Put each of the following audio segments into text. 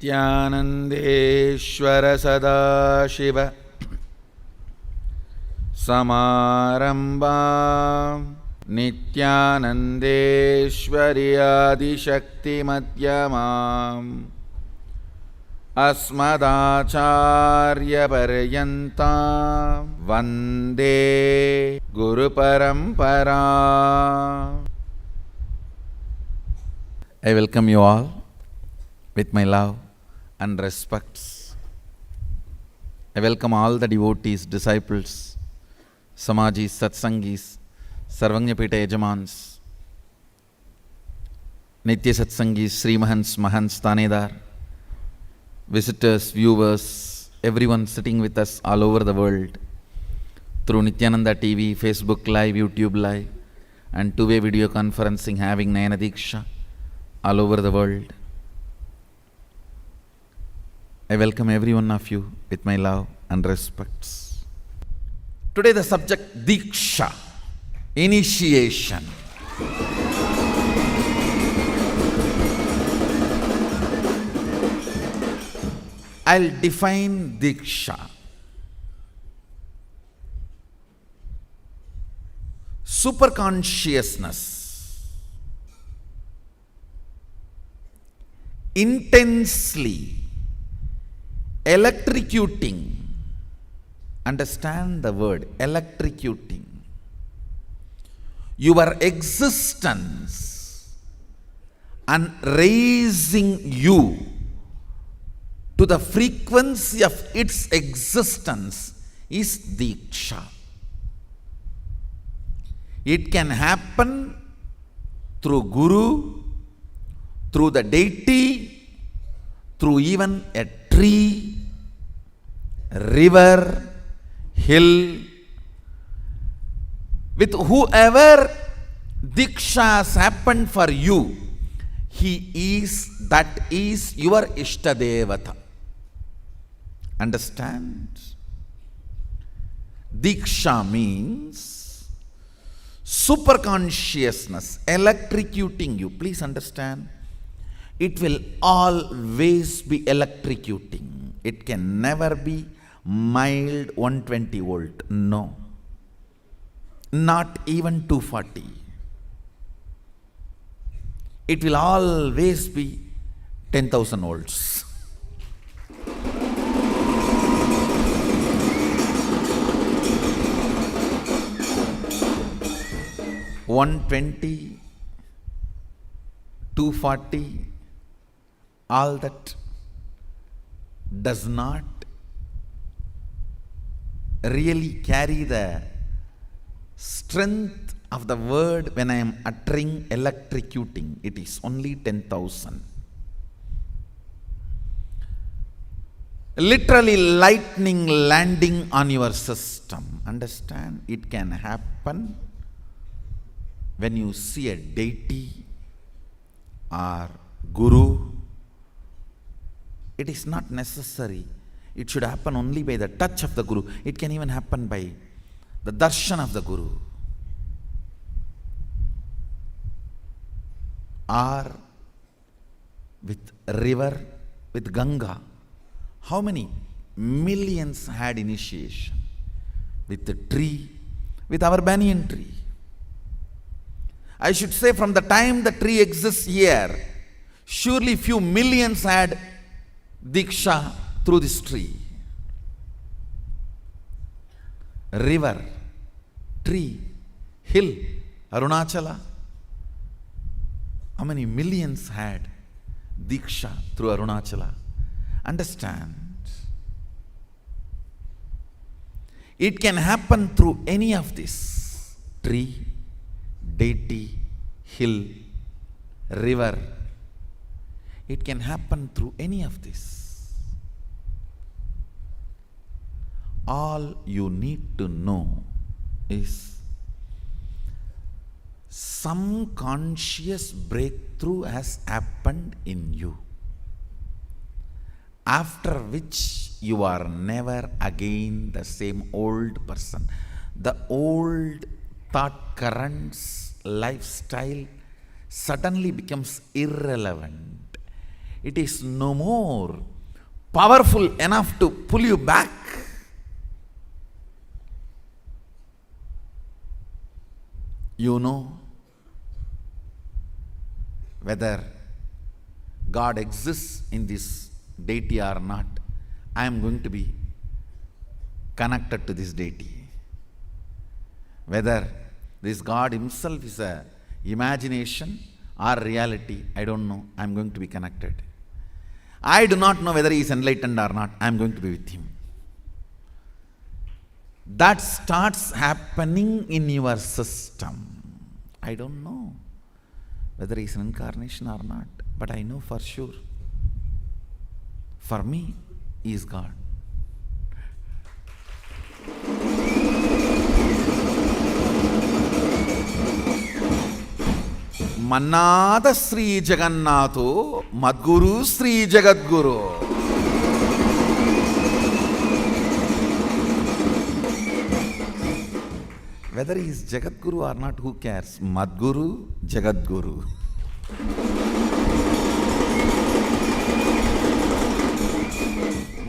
नित्यानन्देश्वर सदाशिव समारम्भां नित्यानन्देश्वरि आदिशक्तिमध्यमाम् अस्मदाचार्यपर्यन्तां वन्दे गुरुपरम्पराम्. I welcome you all with my love and respects. I welcome all the devotees, disciples, Samajis, Satsangis, Sarvanyapita Yajamans, Nitya Satsangis, Sri Mahants, Mahants, Tanedar, visitors, viewers, everyone sitting with us all over the world through Nityananda TV, Facebook Live, YouTube Live, and two-way video conferencing having Nayana Diksha all over the world. I welcome every one of you with my love and respects. Today the subject Diksha, initiation. I'll define Diksha. Superconsciousness. Intensely electrocuting. Understand the word electrocuting. Your existence and raising you to the frequency of its existence is Diksha. It can happen through Guru, through the deity, through even a tree, river, hill. With whoever Diksha has happened for you, that is your Ishtadevata. Understand? Diksha means superconsciousness, electrocuting you. Please understand. It will always be electrocuting. It can never be mild 120 volt. No. Not even 240. It will always be 10,000 volts. $120, $240, all that does not really carry the strength of the word when I am uttering electrocuting. It is only 10,000. Literally lightning landing on your system. Understand? It can happen when you see a deity or Guru. It is not necessary. It should happen only by the touch of the Guru. It can even happen by the darshan of the Guru. Or with river, with Ganga. How many millions had initiation? With the tree, with our banyan tree. I should say from the time the tree exists here, surely few millions had Diksha through this tree. River, tree, hill, Arunachala. How many millions had Diksha through Arunachala? Understand? It can happen through any of this. Tree, deity, hill, river. It can happen through any of this. All you need to know is some conscious breakthrough has happened in you, after which you are never again the same old person. The old thought currents, lifestyle suddenly becomes irrelevant. it is no more powerful enough to pull you back. You know whether God exists in this deity or not. I am going to be connected to this deity. Whether this God himself is a imagination or reality, I don't know. I am going to be connected. I do not know whether he is enlightened or not. I am going to be with him. That starts happening in your system. I don't know whether he is an incarnation or not, but I know for sure. For me, he is God. Mannada Sri Jagannatho, Madguru Sri Jagadguru. Whether he is Jagadguru or not, who cares? Madguru, Jagadguru.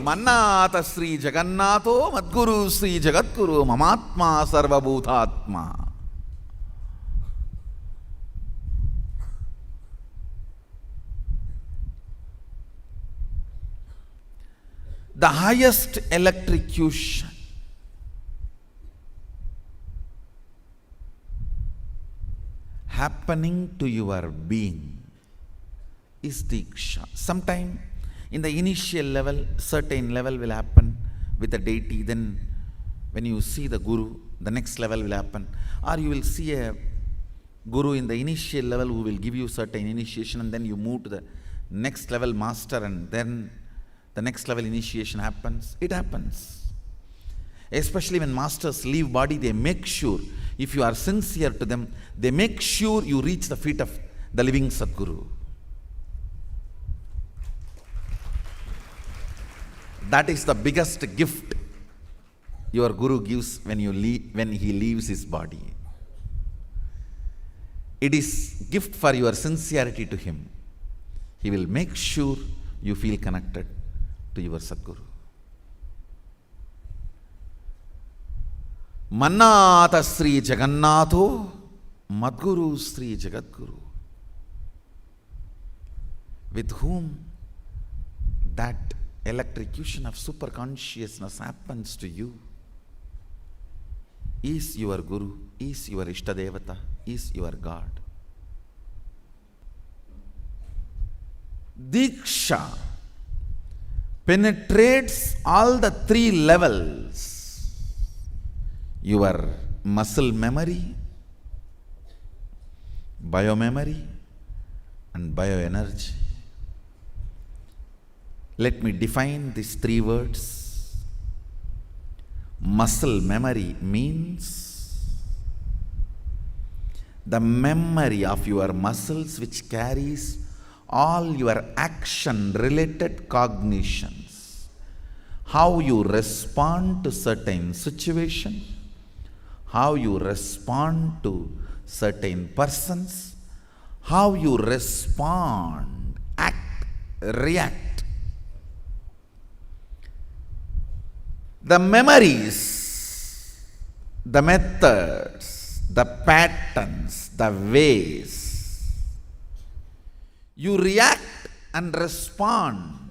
Mannata Sri Jagannatho, Madguru Sri Jagadguru, Mamatma Sarvabhutatma. The highest electrocution happening to your being is Diksha. Sometime in the initial level, certain level will happen with the deity. Then when you see the Guru, the next level will happen. Or you will see a Guru in the initial level who will give you certain initiation, and then you move to the next level master, and then the next level initiation happens. It happens. Especially when masters leave body, they make sure, if you are sincere to them, they make sure you reach the feet of the living Sadguru. That is the biggest gift your Guru gives when he leaves his body. It is gift for your sincerity to him. He will make sure you feel connected to your Sadguru. Mannata Sri Jagannatho, Madguru Sri Jagadguru. With whom that electrocution of superconsciousness happens to you is your Guru, is your Ishtadevata, is your God. Diksha penetrates all the three levels. Your muscle memory, biomemory, and bioenergy. Let me define these three words. Muscle memory means the memory of your muscles which carries all your action-related cognitions. How you respond to certain situation, how you respond to certain persons, how you respond, act, react. The memories, the methods, the patterns, the ways you react and respond,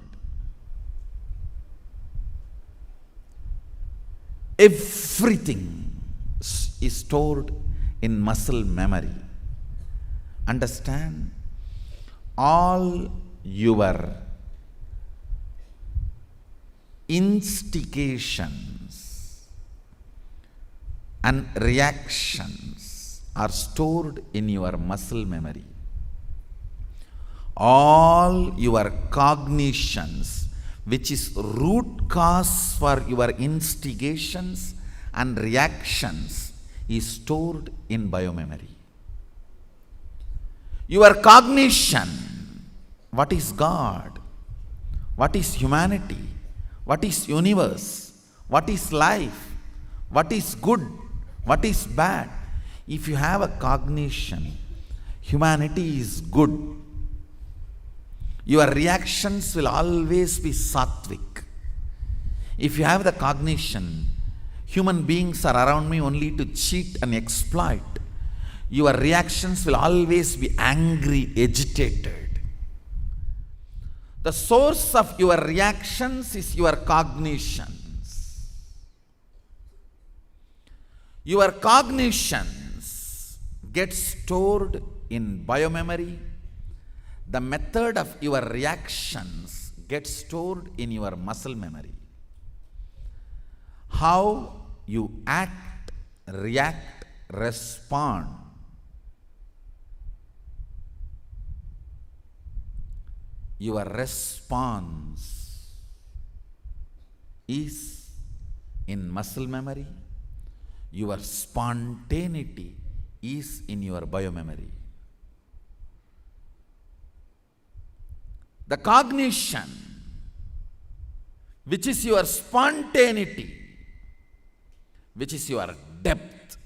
everything is stored in muscle memory. Understand? All your instigations and reactions are stored in your muscle memory. All your cognitions, which is root cause for your instigations and reactions, is stored in biomemory. Your cognition, what is God, what is humanity, what is universe, what is life, what is good, what is bad. If you have a cognition, humanity is good, Your reactions will always be sattvic. If you have the cognition, human beings are around me only to cheat and exploit, your reactions will always be angry, agitated. The source of your reactions is your cognitions. Your cognitions get stored in biomemory. The method of your reactions gets stored in your muscle memory. How you act, react, respond, your response is in muscle memory. Your spontaneity is in your biomemory. The cognition, which is your spontaneity, which is your depth,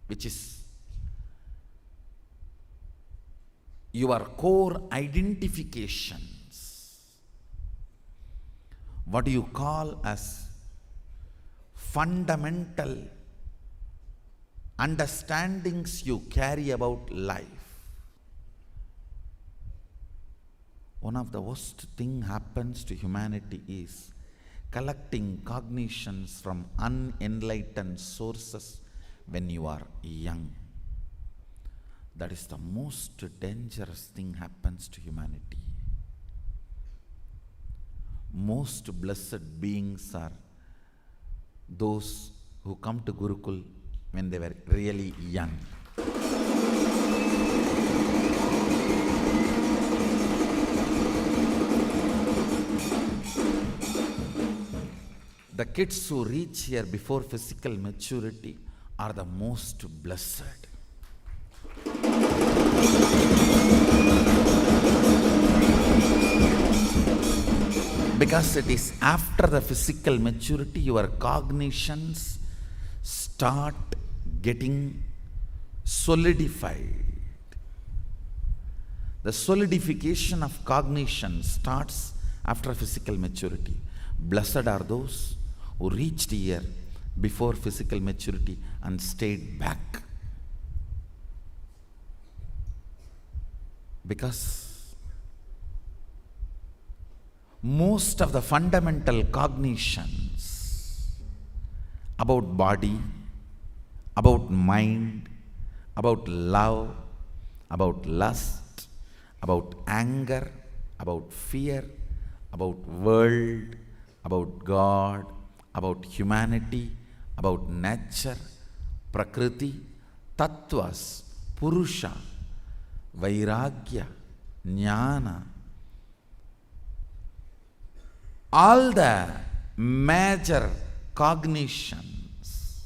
which is your core identifications, what do you call as fundamental understandings you carry about life. One of the worst thing happens to humanity is collecting cognitions from unenlightened sources when you are young. That is the most dangerous thing happens to humanity. Most blessed beings are those who come to Gurukul when they were really young. The kids who reach here before physical maturity are the most blessed. Because it is after the physical maturity your cognitions start getting solidified. The solidification of cognition starts after physical maturity. Blessed are those who reached here before physical maturity and stayed back. Because most of the fundamental cognitions about body, about mind, about love, about lust, about anger, about fear, about world, about God, about humanity, about nature, prakriti, tattvas, purusha, vairagya, jnana, all the major cognitions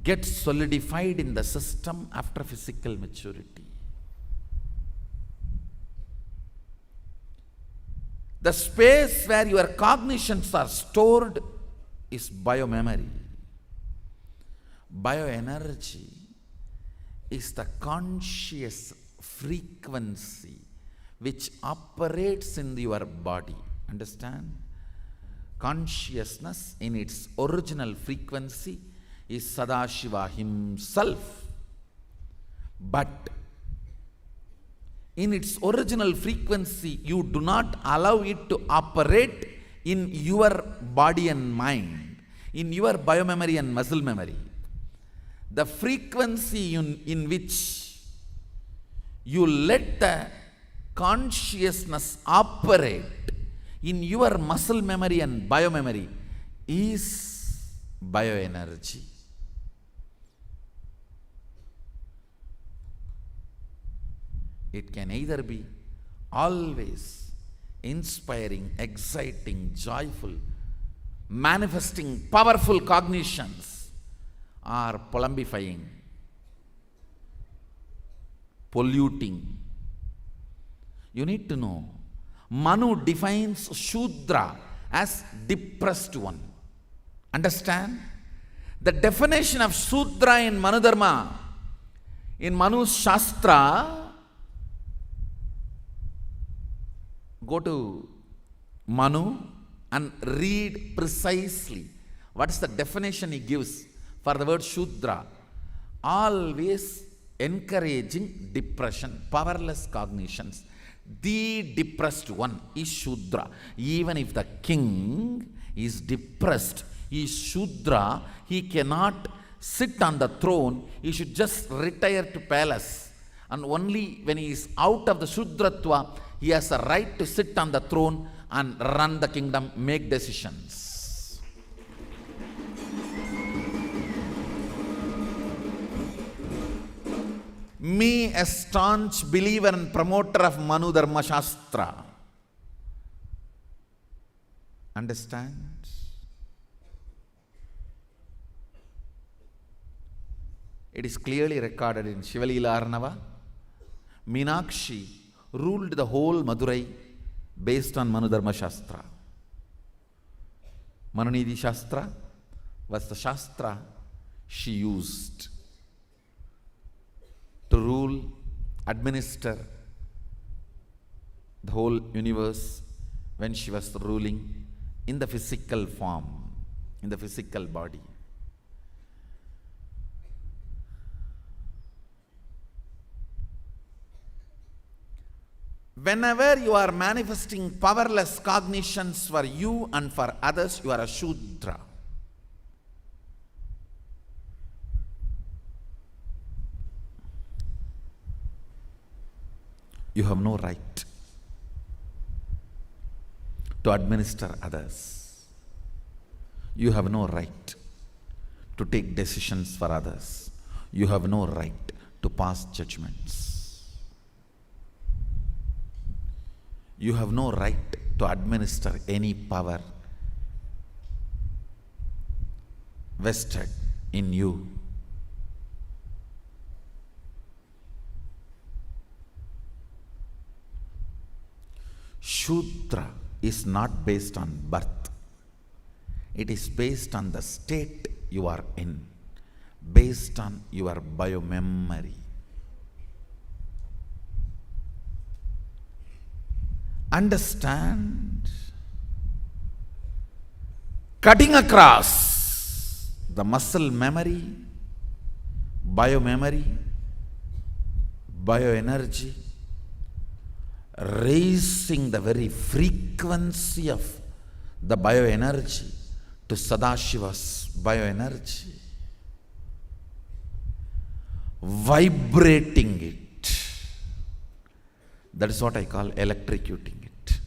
get solidified in the system after physical maturity. The space where your cognitions are stored is biomemory. Bioenergy is the conscious frequency which operates in your body. Understand? Consciousness in its original frequency is Sadashiva himself. But in its original frequency, you do not allow it to operate in your body and mind, in your biomemory and muscle memory. The frequency in which you let the consciousness operate in your muscle memory and biomemory is bioenergy. It can either be always inspiring, exciting, joyful, manifesting powerful cognitions, or plumbifying, polluting. You need to know, Manu defines Shudra as depressed one. Understand? The definition of Shudra in Manu Dharma, in Manu's Shastra, go to Manu and read precisely what is the definition he gives for the word Shudra. Always encouraging depression, powerless cognitions. The depressed one is Shudra. Even if the king is depressed, he is Shudra, he cannot sit on the throne, he should just retire to palace. And only when he is out of the Shudratva, he has a right to sit on the throne and run the kingdom, make decisions. Me, a staunch believer and promoter of Manu Dharma Shastra. Understand? It is clearly recorded in Shivalila Arnava. Meenakshi ruled the whole Madurai based on Manu Dharma Shastra. Manunidhi Shastra was the Shastra she used to rule, administer the whole universe when she was ruling in the physical form, in the physical body. Whenever you are manifesting powerless cognitions for you and for others, you are a Shudra. You have no right to administer others. You have no right to take decisions for others. You have no right to pass judgments. You have no right to administer any power vested in you. Shudra is not based on birth. It is based on the state you are in, based on your biomemory. Understand? Cutting across the muscle memory, biomemory, bioenergy, raising the very frequency of the bioenergy to Sadashiva's bioenergy, vibrating it. That is what I call electrocuting it.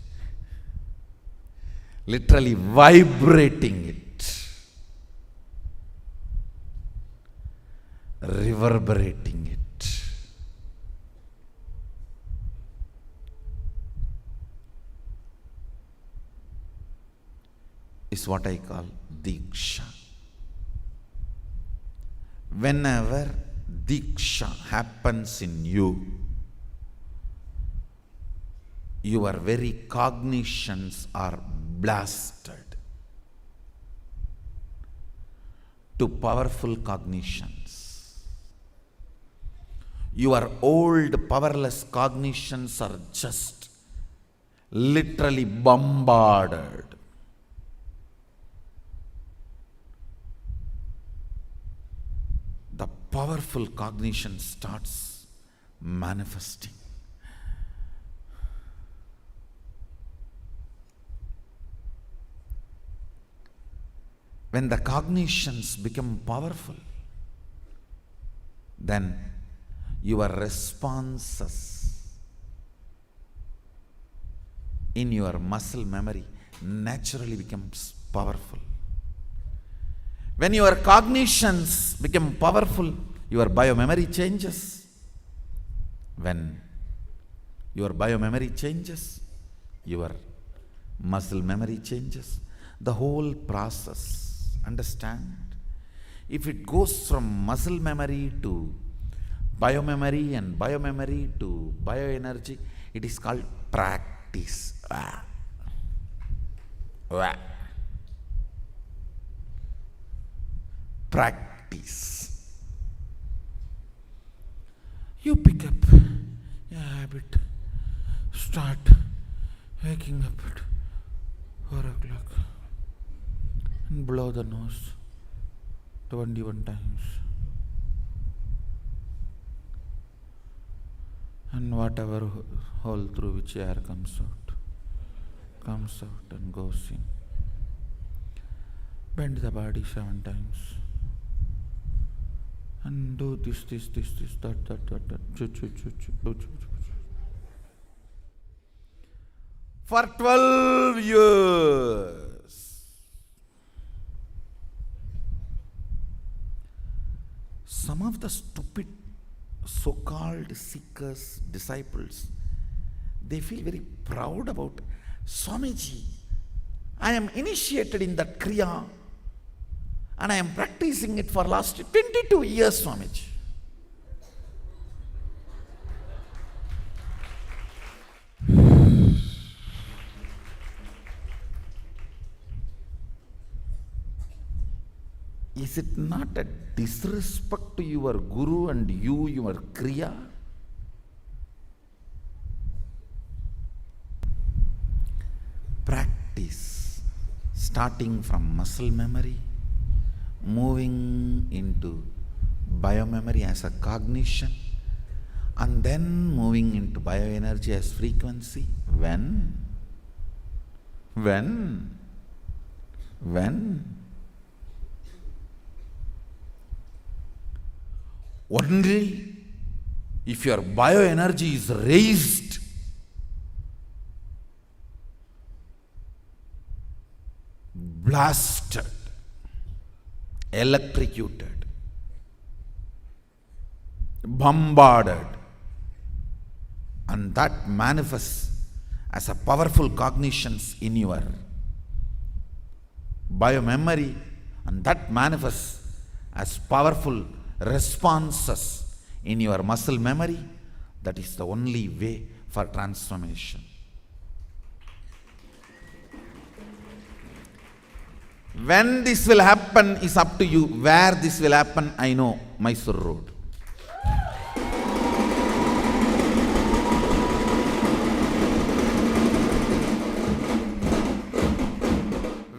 Literally vibrating it, reverberating it. Is what I call Diksha. Whenever Diksha happens in you, your very cognitions are blasted to powerful cognitions. Your old powerless cognitions are just literally bombarded. The powerful cognition starts manifesting. When the cognitions become powerful, then your responses in your muscle memory naturally becomes powerful. When your cognitions become powerful, your biomemory changes. When your biomemory changes, your muscle memory changes. The whole process. Understand? If it goes from muscle memory to biomemory and biomemory to bioenergy, it is called practice. Practice. You pick up a habit, start Waking up at 4 o'clock and blow the nose 21 times. And whatever hole through which air comes out and goes in. Bend the body 7 times. And do this, that. For 12 years. Some of the stupid so-called seekers, disciples, they feel very proud about, Swamiji, I am initiated in that Kriya and I am practicing it for last 22 years, Swamiji. Is it not a disrespect to your Guru and you, your Kriya? Practice, starting from muscle memory, moving into biomemory as a cognition, and then moving into bioenergy as frequency. When? Only if your bioenergy is raised, blasted, electrocuted, bombarded, and that manifests as a powerful cognitions in your biomemory, and that manifests as powerful responses in your muscle memory. That is the only way for transformation. When this will happen is up to you. Where this will happen, I know, Mysore Road.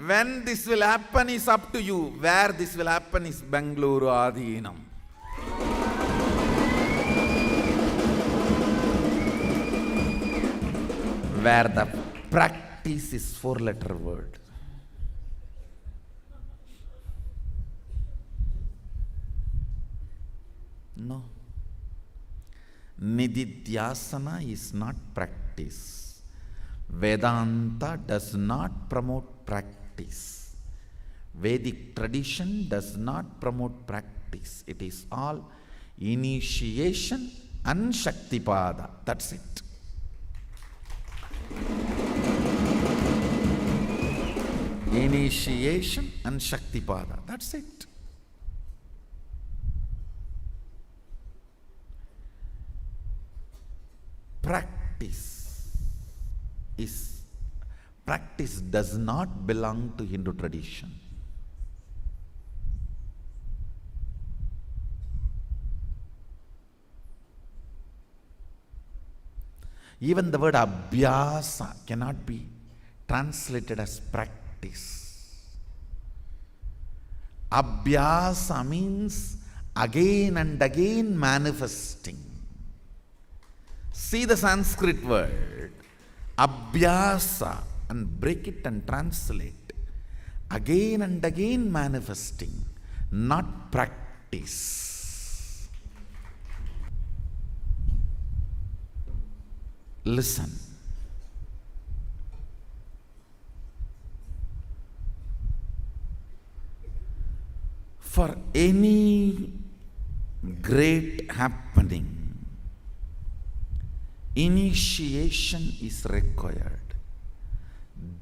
When this will happen is up to you. Where this will happen is Bengaluru Adhinam. Where the practice is 4-letter word. No. Nididhyasana is not practice. Vedanta does not promote practice. Vedic tradition does not promote practice. It is all initiation and Shaktipada. That's it. Initiation and Shaktipada. That's it. Practice does not belong to Hindu tradition. Even the word abhyasa cannot be translated as practice. Abhyasa means again and again manifesting. See the Sanskrit word, abhyasa, and break it and translate. Again and again manifesting, not practice. Listen. For any great happening, initiation is required.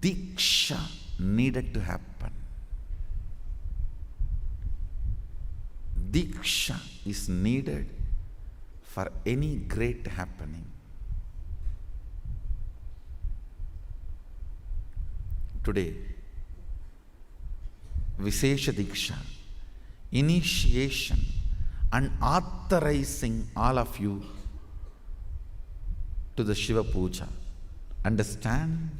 Diksha needed to happen. Diksha is needed for any great happening. Today, Vishesha Diksha, initiation and authorizing all of you to the Shiva Puja Understand?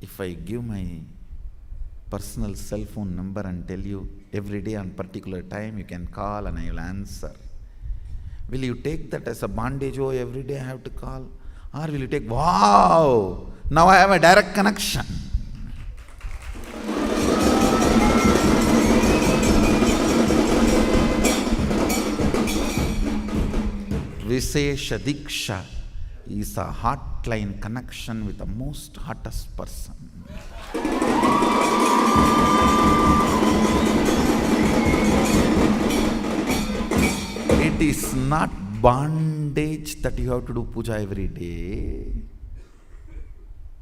If I give my personal cell phone number and tell you every day on particular time you can call and I will answer, will you take that as a bondage? Oh, every day I have to call? Or will you take, wow, now I have a direct connection? Vishesha Diksha is a hotline connection with the most hottest person. It is not bondage that you have to do puja every day.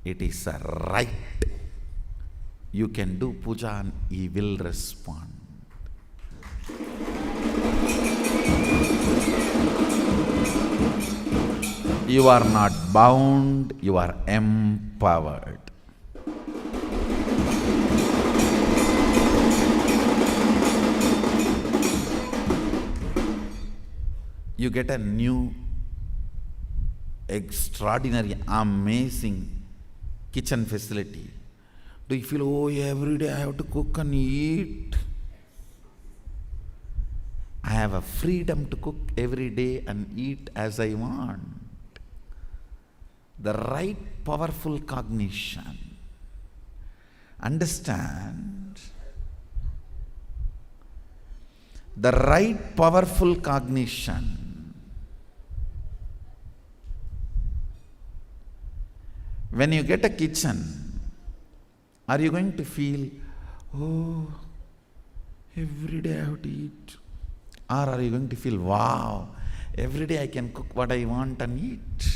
It is a right. You can do puja and he will respond. You are not bound, you are empowered. You get a new, extraordinary, amazing kitchen facility. Do you feel, oh, every day I have to cook and eat? I have a freedom to cook every day and eat as I want. The right powerful cognition. Understand? The right powerful cognition. When you get a kitchen, are you going to feel, oh, every day I have to eat? Or are you going to feel, wow, every day I can cook what I want and eat?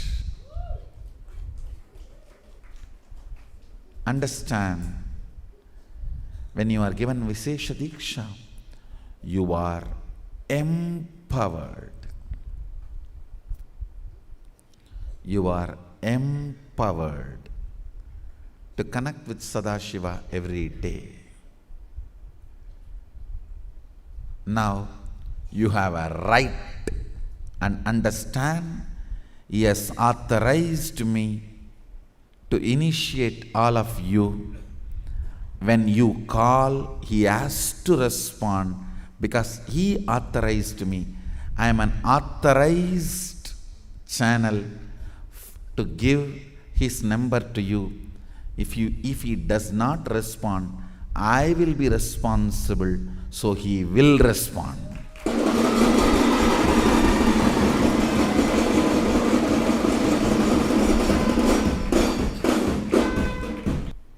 Understand, when you are given Vishesha Diksha, you are empowered. You are empowered to connect with Sadashiva every day. Now, you have a right and understand, he has authorized me to initiate all of you. When you call, he has to respond because he authorized me. I am an authorized channel to give his number to you. If he does not respond, I will be responsible, so he will respond.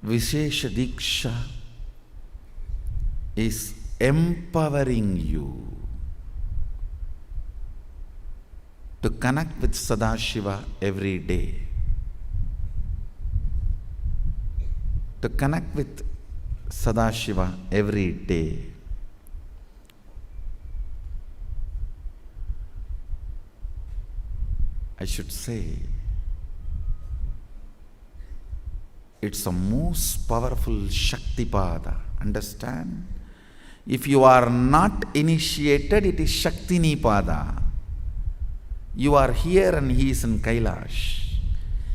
Vishesha Diksha is empowering you to connect with Sadashiva every day. To connect with Sadashiva every day. I should say, it's a most powerful Shaktipada. Understand? If you are not initiated, it is Shaktinipada. You are here and he is in Kailash.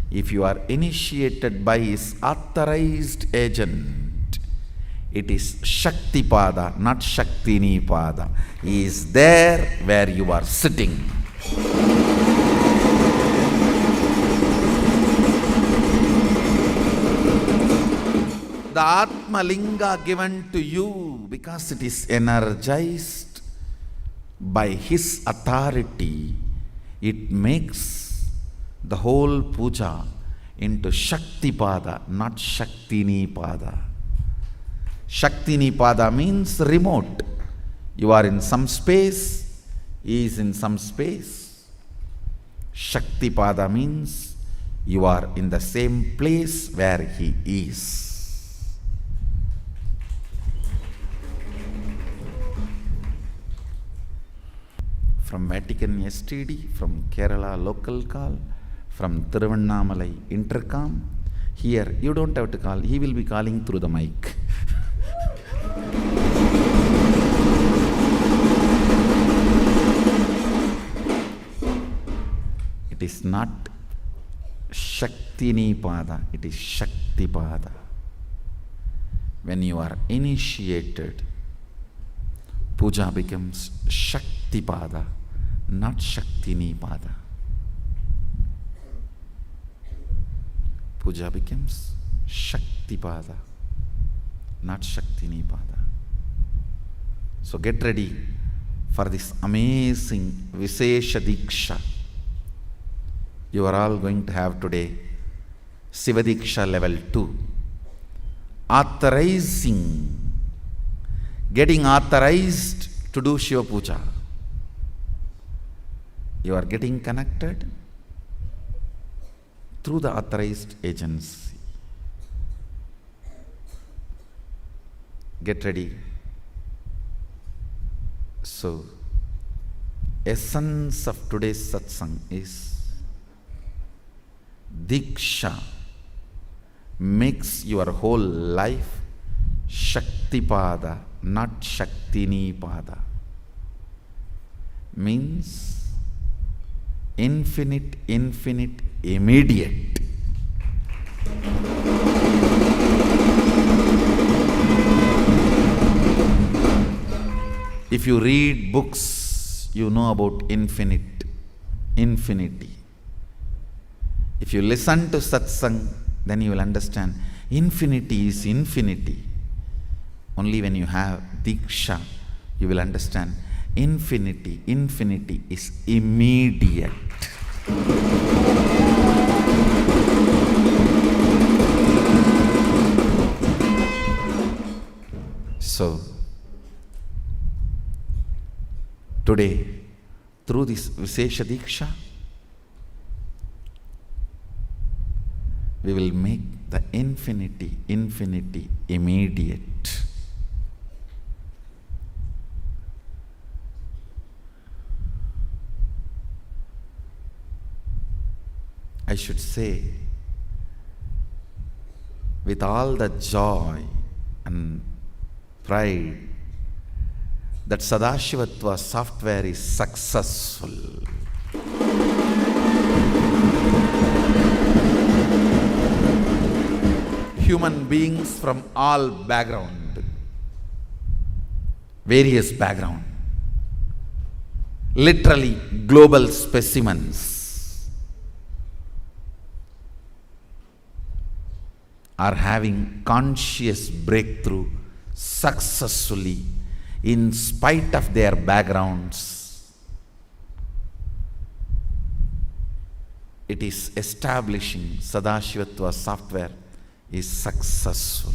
If you are initiated by his authorized agent, it is Shaktipada, not Shaktinipada. He is there where you are sitting. The Atma Linga given to you, because it is energized by his authority, it makes the whole puja into Shaktipada, not Shaktinipada. Shaktinipada means remote. You are in some space, he is in some space. Shaktipada means you are in the same place where he is. From Vatican STD, from Kerala local call, from Thiruvannamalai intercom. Here, you don't have to call, he will be calling through the mic. It is not Shaktini Pada, it is Shakti Pada. When you are initiated, puja becomes Shakti Pada, not Shaktini Pada. Puja becomes Shakti Pada, not Shaktini Pada. So get ready for this amazing Vishesha Diksha. You are all going to have today Siva Diksha level 2. Authorizing, getting authorized to do Shiva Puja. You are getting connected through the authorized agency. Get ready. So, essence of today's satsang is Diksha makes your whole life Shakti Pada, not Shaktini Pada. Means infinite, immediate. If you read books, you know about infinity. If you listen to satsang, then you will understand infinity is infinity. Only when you have Diksha, you will understand infinity is immediate. So, today, through this Vishesha Diksha, we will make the infinity immediate. I should say, with all the joy and pride, that Sadashivatva software is successful. Human beings from all background, various background, literally global specimens, are having conscious breakthrough successfully in spite of their backgrounds. It is establishing Sadashivatva software is successful.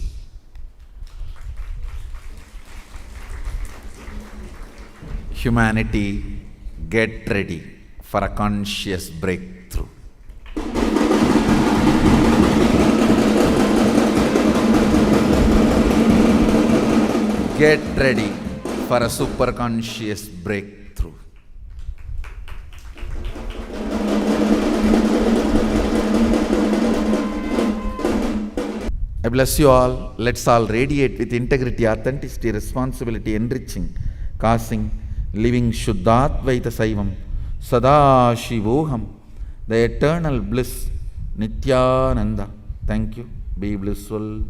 Humanity, get ready for a conscious breakthrough. Get ready for a super conscious breakthrough. I bless you all. Let's all radiate with integrity, authenticity, responsibility, enriching, causing, living Shuddhadvaita Saivam, Sada Shivoham, the eternal bliss, Nityananda. Thank you. Be blissful.